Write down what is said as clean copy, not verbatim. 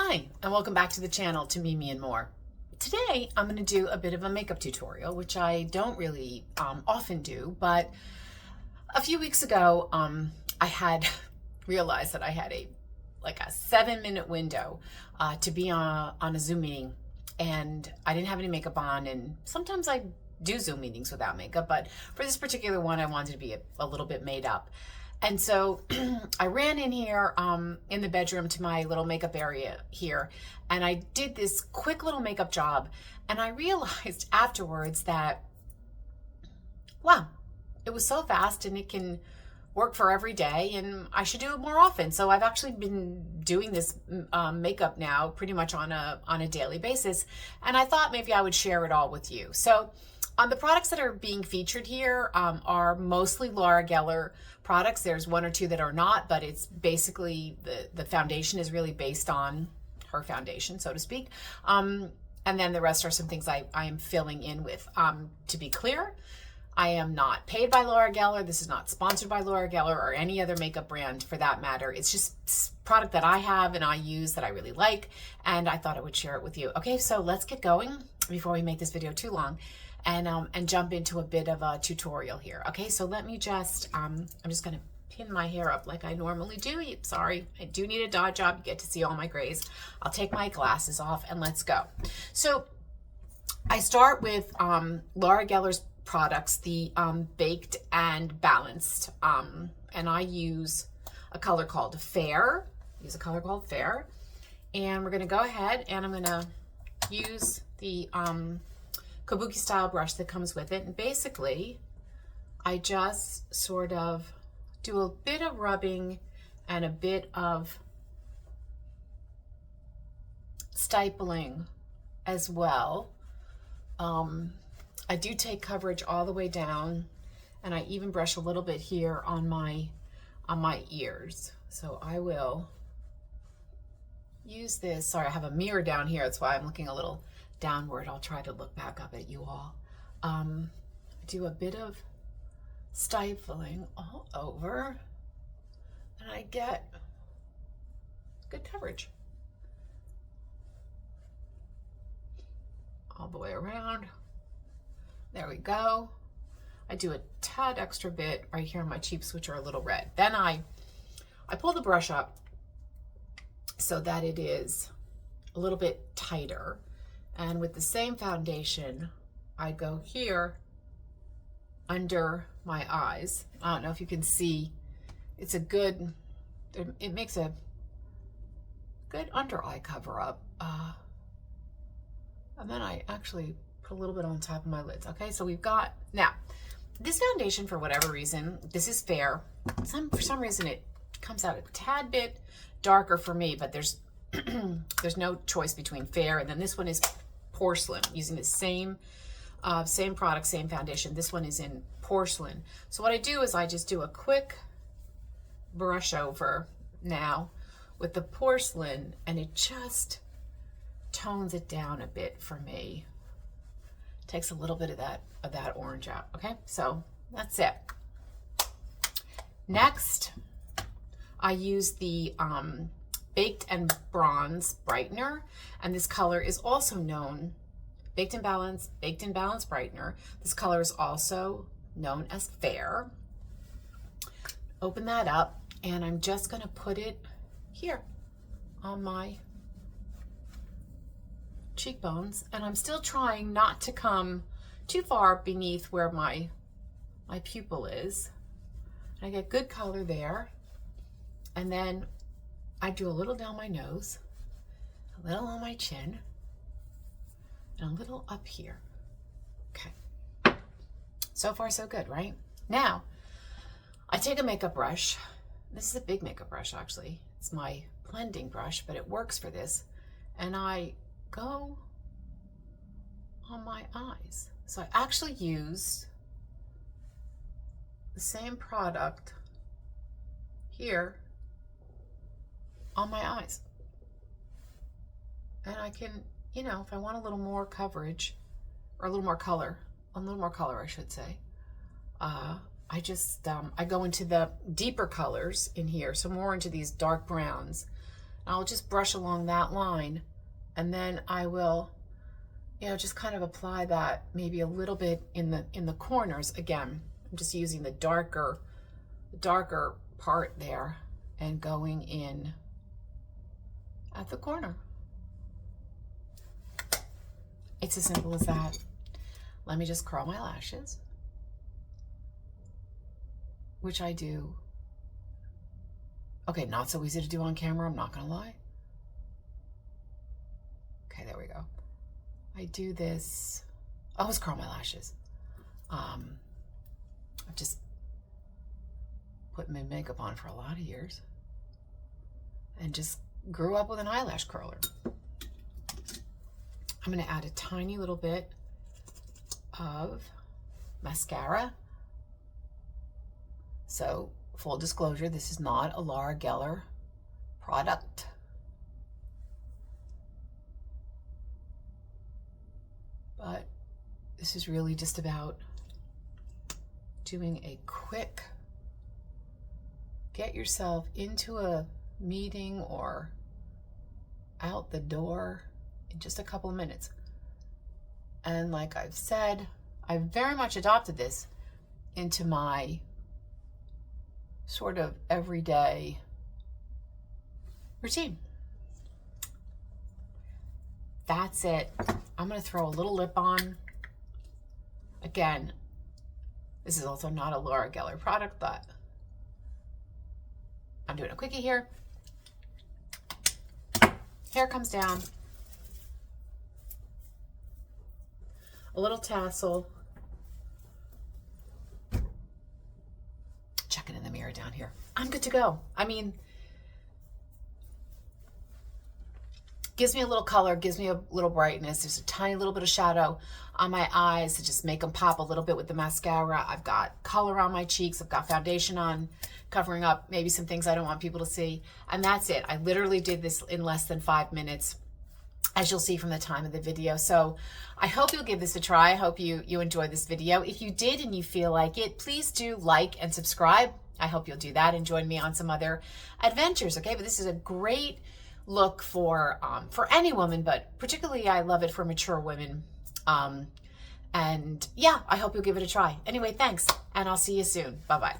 Hi, and welcome back to the channel, to Mimi and More. Today, I'm going to do a bit of a makeup tutorial, which I don't really often do, but a few weeks ago, I had realized that I had a 7-minute window to be on a Zoom meeting, and I didn't have any makeup on, and sometimes I do Zoom meetings without makeup, but for this particular one, I wanted to be a little bit made up. And so I ran in here in the bedroom to my little makeup area here, and I did this quick little makeup job, and I realized afterwards that, wow, it was so fast and it can work for every day, and I should do it more often. So I've actually been doing this makeup now pretty much on a daily basis, and I thought maybe I would share it all with you. So the products that are being featured here are mostly Laura Geller products. There's one or two that are not, but it's basically the foundation is really based on her foundation, so to speak. And then the rest are some things I am filling in with. To be clear, I am not paid by Laura Geller. This is not sponsored by Laura Geller or any other makeup brand for that matter. It's just product that I have and I use that I really like, and I thought I would share it with you. Okay, so let's get going before we make this video too long. And jump into a bit of a tutorial here. Okay, so let me just, I'm just gonna pin my hair up like I normally do. Sorry, I do need a dot job. You get to see all my grays. I'll take my glasses off and let's go. So I start with Laura Geller's products, the Baked and Balanced. And I use a color called Fair. And we're gonna go ahead and I'm gonna use the Kabuki style brush that comes with it, and basically I just sort of do a bit of rubbing and a bit of stipling as well. I do take coverage all the way down, and I even brush a little bit here on my ears. So I will use this. Sorry, I have a mirror down here, that's why I'm looking a little downward. I'll try to look back up at you all. Do a bit of stifling all over, and I get good coverage all the way around. There we go. I do a tad extra bit right here on my cheeks, which are a little red. Then I pull the brush up so that it is a little bit tighter. And with the same foundation, I go here under my eyes. I don't know if you can see, it's a good, it makes a good under eye cover up. And then I actually put a little bit on top of my lids. Okay, so we've got, now, this foundation, for whatever reason, this is Fair. For some reason, it comes out a tad bit darker for me, but there's no choice between Fair, and then this one is Porcelain, using the same product, same foundation. This one is in Porcelain. So what I do is I just do a quick brush over now with the Porcelain, and it just tones it down a bit for me. Takes a little bit of that orange out. Okay, so that's it. Next, I use the Baked and Bronze Brightener, and this color is also known, Baked and Balanced Brightener. This color is also known as Fair. Open that up, and I'm just gonna put it here on my cheekbones, and I'm still trying not to come too far beneath where my pupil is. I get good color there, and then I do a little down my nose, a little on my chin, and a little up here. Okay. So far, so good, right? Now, I take a makeup brush. This is a big makeup brush, actually. It's my blending brush, but it works for this. And I go on my eyes. So I actually use the same product here on my eyes. And I can, you know, if I want a little more coverage, or a little more color, I should say, I just, I go into the deeper colors in here, so more into these dark browns, I'll just brush along that line, and then I will, just kind of apply that maybe a little bit in the corners. Again, I'm just using the darker part there and going in at the corner. It's as simple as that. Let me just curl my lashes, which I do. Okay, not so easy to do on camera, I'm not gonna lie. Okay, there we go. I do this, I always curl my lashes. I've just put makeup on for a lot of years and just grew up with an eyelash curler. I'm gonna add a tiny little bit of mascara. So, full disclosure, this is not a Laura Geller product. But this is really just about doing a quick, get yourself into a meeting or out the door in just a couple of minutes. And like I've said, I've very much adopted this into my sort of everyday routine. That's it. I'm gonna throw a little lip on. Again, this is also not a Laura Geller product, but I'm doing a quickie here. Hair comes down. A little tassel. Checking in the mirror down here. I'm good to go. I mean, gives me a little color, gives me a little brightness. There's a tiny little bit of shadow on my eyes to just make them pop a little bit with the mascara. I've got color on my cheeks. I've got foundation on, covering up maybe some things I don't want people to see. And that's it. I literally did this in less than 5 minutes, as you'll see from the time of the video. So I hope you'll give this a try. I hope you enjoyed this video. If you did and you feel like it, please do like and subscribe. I hope you'll do that and join me on some other adventures, okay? But this is a great look for any woman, but particularly I love it for mature women. And yeah, I hope you'll give it a try. Anyway, thanks, and I'll see you soon. Bye-bye.